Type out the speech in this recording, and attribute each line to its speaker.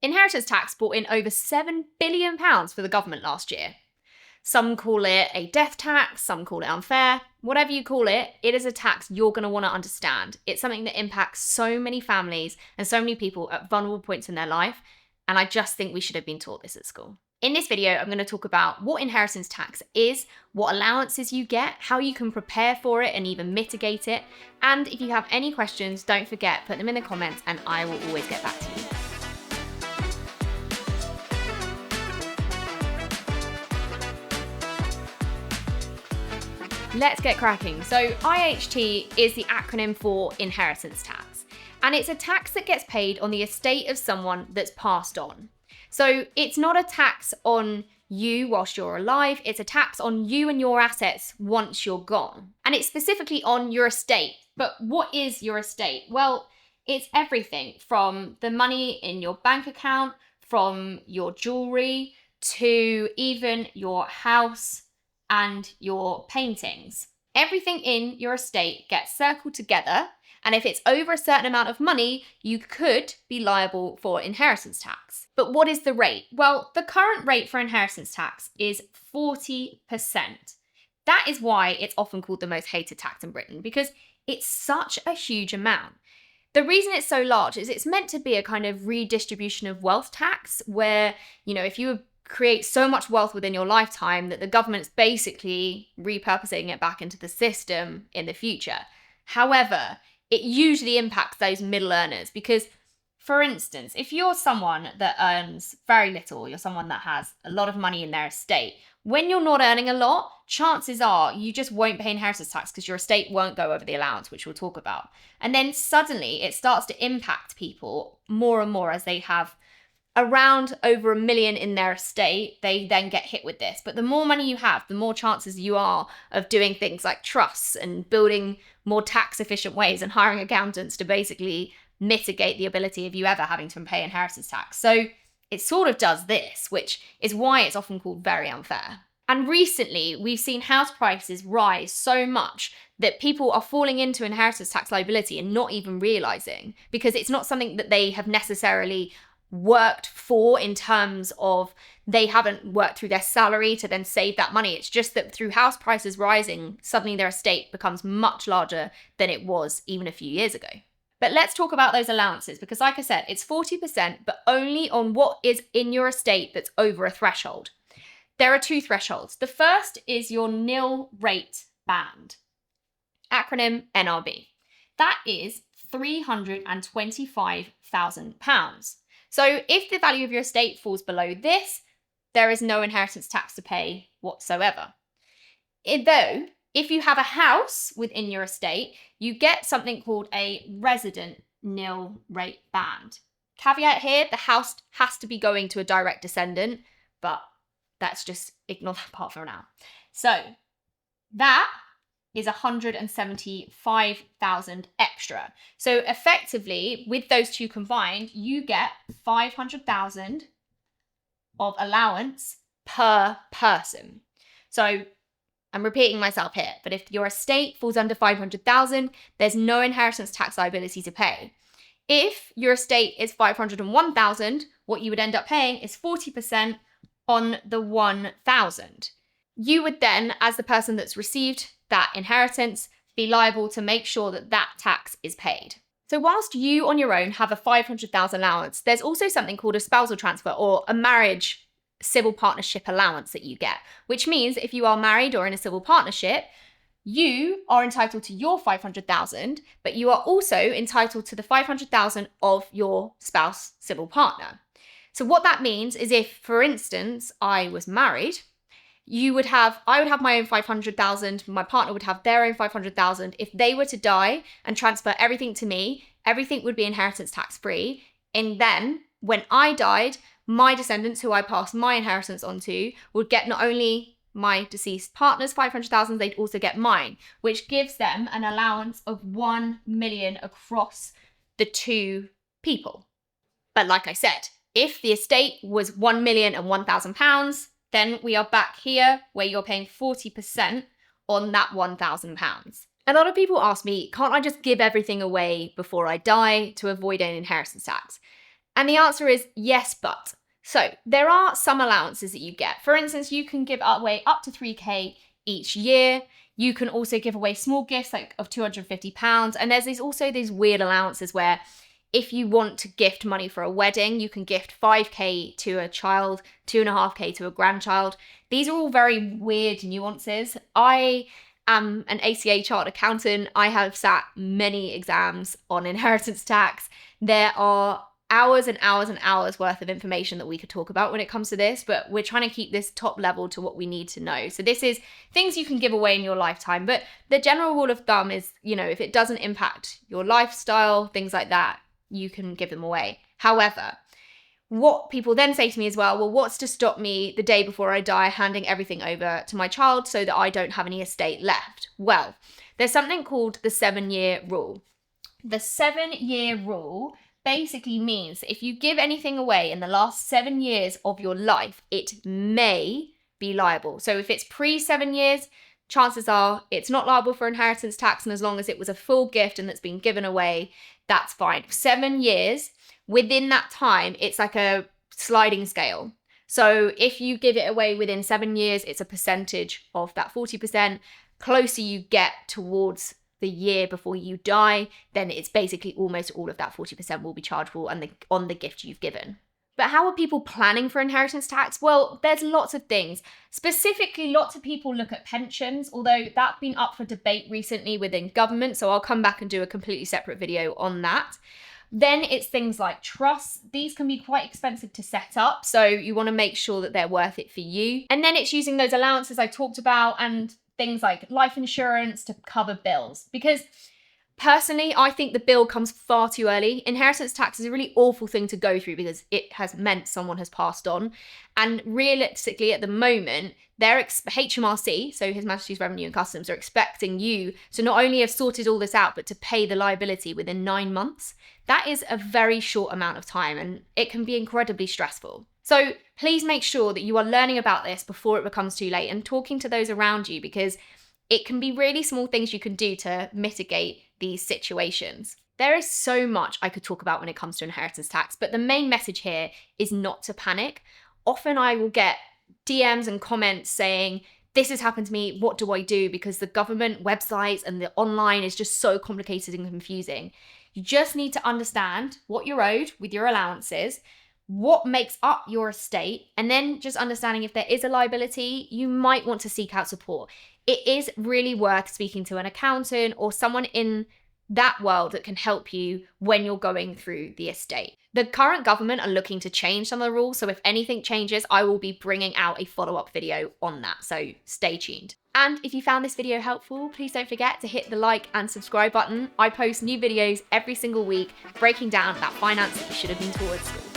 Speaker 1: Inheritance tax brought in over £7 billion for the government last year. Some call it a death tax, some call it unfair. Whatever you call it, it is a tax you're going to want to understand. It's something that impacts so many families and so many people at vulnerable points in their life, and I just think we should have been taught this at school. In this video, I'm going to talk about what inheritance tax is, what allowances you get, how you can prepare for it and even mitigate it, and if you have any questions, don't forget, put them in the comments and I will always get back to you. Let's get cracking. So IHT is the acronym for inheritance tax, and it's a tax that gets paid on the estate of someone that's passed on. So it's not a tax on you whilst you're alive, it's a tax on you and your assets once you're gone. And it's specifically on your estate. But what is your estate? Well, it's everything from the money in your bank account, from your jewelry, to even your house and your paintings. Everything in your estate gets circled together, and if it's over a certain amount of money, you could be liable for inheritance tax. But what is the rate? Well, the current rate for inheritance tax is 40%. That is why it's often called the most hated tax in Britain, because it's such a huge amount. The reason it's so large is it's meant to be a kind of redistribution of wealth tax where, if you create so much wealth within your lifetime that the government's basically repurposing it back into the system in the future. However, it usually impacts those middle earners because, for instance, if you're someone that earns very little, you're someone that has a lot of money in their estate, when you're not earning a lot, chances are you just won't pay inheritance tax because your estate won't go over the allowance, which we'll talk about. And then suddenly it starts to impact people more and more as they have around over $1 million in their estate, they then get hit with this. But the more money you have, the more chances you are of doing things like trusts and building more tax efficient ways and hiring accountants to basically mitigate the ability of you ever having to pay inheritance tax. So it sort of does this, which is why it's often called very unfair. And recently, we've seen house prices rise so much that people are falling into inheritance tax liability and not even realizing, because it's not something that they have necessarily worked for in terms of they haven't worked through their salary to then save that money. It's just that through house prices rising, suddenly their estate becomes much larger than it was even a few years ago. But let's talk about those allowances because, like I said, it's 40%, but only on what is in your estate that's over a threshold. There are two thresholds. The first is your nil rate band, acronym NRB. That is £325,000. So if the value of your estate falls below this, there is no inheritance tax to pay whatsoever. Though, if you have a house within your estate, you get something called a resident nil rate band. Caveat here, the house has to be going to a direct descendant, but let's just ignore that part for now. So that is 175,000 extra. So effectively, with those two combined, you get 500,000 of allowance per person. So I'm repeating myself here, but if your estate falls under 500,000, there's no inheritance tax liability to pay. If your estate is 501,000, what you would end up paying is 40% on the 1,000. You would then, as the person that's received that inheritance, be liable to make sure that that tax is paid. So whilst you on your own have a 500,000 allowance, there's also something called a spousal transfer or a marriage civil partnership allowance that you get, which means if you are married or in a civil partnership, you are entitled to your 500,000, but you are also entitled to the 500,000 of your spouse civil partner. So what that means is if, for instance, I was married, I would have my own 500,000, my partner would have their own 500,000. If they were to die and transfer everything to me, everything would be inheritance tax free. And then when I died, my descendants who I passed my inheritance onto would get not only my deceased partner's 500,000, they'd also get mine, which gives them an allowance of 1 million across the two people. But like I said, if the estate was £1,001,000, then we are back here where you're paying 40% on that £1,000. A lot of people ask me, can't I just give everything away before I die to avoid an inheritance tax? And the answer is yes, but. So there are some allowances that you get. For instance, you can give away up to 3K each year. You can also give away small gifts like of £250. And there's also these weird allowances where if you want to gift money for a wedding, you can gift 5K to a child, 2.5K to a grandchild. These are all very weird nuances. I am an ACA chartered accountant. I have sat many exams on inheritance tax. There are hours and hours and hours worth of information that we could talk about when it comes to this, but we're trying to keep this top level to what we need to know. So this is things you can give away in your lifetime, but the general rule of thumb is, if it doesn't impact your lifestyle, things like that, you can give them away. However, what people then say to me as well, what's to stop me the day before I die handing everything over to my child so that I don't have any estate left? Well, there's something called the 7-year rule. The 7-year rule basically means that if you give anything away in the last 7 years of your life, it may be liable. So if it's pre-7 years, chances are it's not liable for inheritance tax, and as long as it was a full gift and that's been given away, that's fine. 7 years, within that time, it's like a sliding scale. So if you give it away within 7 years, it's a percentage of that 40%. Closer you get towards the year before you die, then it's basically almost all of that 40% will be chargeable on the gift you've given. But how are people planning for inheritance tax? Well, there's lots of things. Specifically, lots of people look at pensions, although that's been up for debate recently within government, so I'll come back and do a completely separate video on that. Then it's things like trusts. These can be quite expensive to set up, so you want to make sure that they're worth it for you. And then it's using those allowances I talked about and things like life insurance to cover bills. Because personally, I think the bill comes far too early. Inheritance tax is a really awful thing to go through because it has meant someone has passed on. And realistically, at the moment, HMRC, so His Majesty's Revenue and Customs, are expecting you to not only have sorted all this out, but to pay the liability within 9 months. That is a very short amount of time, and it can be incredibly stressful. So please make sure that you are learning about this before it becomes too late and talking to those around you, because it can be really small things you can do to mitigate these situations. There is so much I could talk about when it comes to inheritance tax, but the main message here is not to panic. Often I will get DMs and comments saying, this has happened to me, what do I do? Because the government websites and the online is just so complicated and confusing. You just need to understand what you're owed with your allowances, what makes up your estate, and then just understanding if there is a liability, you might want to seek out support. It is really worth speaking to an accountant or someone in that world that can help you when you're going through the estate. The current government are looking to change some of the rules, so if anything changes, I will be bringing out a follow-up video on that, so stay tuned. And if you found this video helpful, please don't forget to hit the like and subscribe button. I post new videos every single week breaking down that finance that you should have been taught at school.